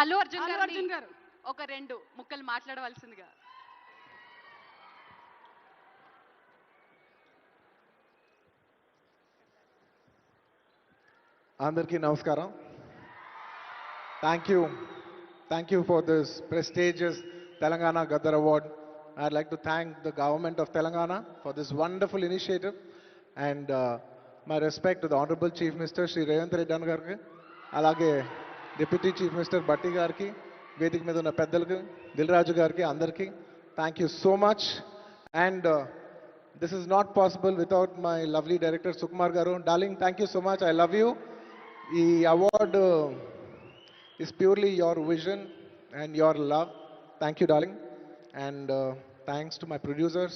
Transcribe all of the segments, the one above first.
అల్లు అర్జున్ గారు ఒక 2 ముక్కలు మాట్లాడవలసిందిగా. అందరికీ నమస్కారం. Thank you for this prestigious Telangana Gaddar Award. I'd like to thank the government of Telangana for this wonderful initiative, and my respect to the Honorable Chief Minister Shri Revanth Reddy గారికి, అలాగే Deputy Chief Minister Batti గారికి, వేదిక మీద ఉన్న పెద్దలకు, దిల్ రాజు గారికి, అందరికీ thank you so much. And this is not possible without my lovely director Sukumar garu. Darling, thank you so much. I love you. The award is purely your vision and your love. Thank you, darling. And thanks to my producers,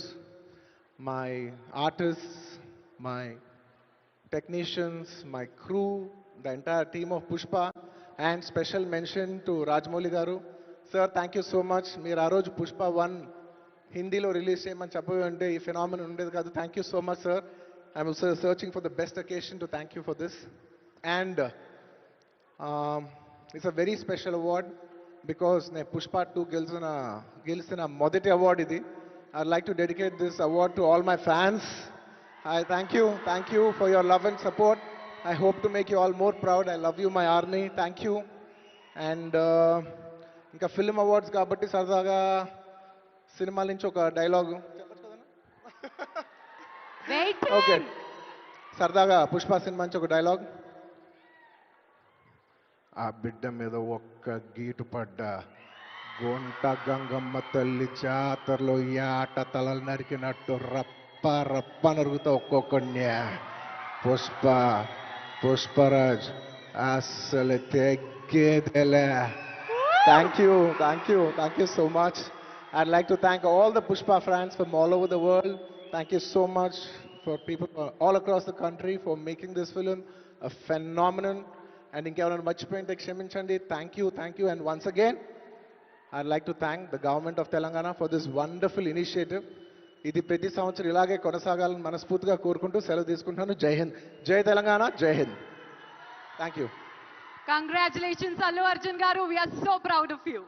my artists, my technicians, my crew, the entire team of Pushpa, and special mention to Rajamouli garu. Sir, thank you so much. Meer aa roju Pushpa 1 హిందీలో release చేయమని చెప్పంటే ఈ phenomenon ఉండేది కాదు. Thank you so much sir. I'm searching for the best occasion to thank you for this. And it's a very special award because నేను పుష్ప 2 గెలిచిన మొదటి award ఇది. I like to dedicate this award to all my fans. I thank you for your love and support. I hope to make you all more proud. I love you my army. Thank you. And ఇంకా film awards కాబట్టి సరదాగా cinema నుంచి ఒక dialogue okay, సరదాగా Pushpa cinema నుంచి ఒక dialogue. ఆ బిడ్డ మీద ఒక్క గీటు పడ్డ గొంట గంగమ్మ తల్లి జాతరలో ఈ ఆట తలలు నరికినట్టు రప్ప రప్ప నరుగుతా ఒక్కొక్కడిని. పుష్పరాజ్ అసలు తెగ్గేదేలే. Thank you so much. I'd like to thank all the Pushpa fans from all over the world. Thank you so much for people all across the country for making this film a phenomenon. And inkevarana marchipoyinte kshaminchandi. Thank you. And once again, I'd like to thank the government of Telangana for this wonderful initiative. ఇది ప్రతి సంవత్సరం ఇలాగే కొనసాగాలని మనస్ఫూర్తిగా కోరుకుంటూ సెలవు తీసుకుంటున్నాను. జై హింద్, జై తెలంగాణ, జై Hind. Thank you. Congratulations Allu Arjun గారు. We are so proud of you.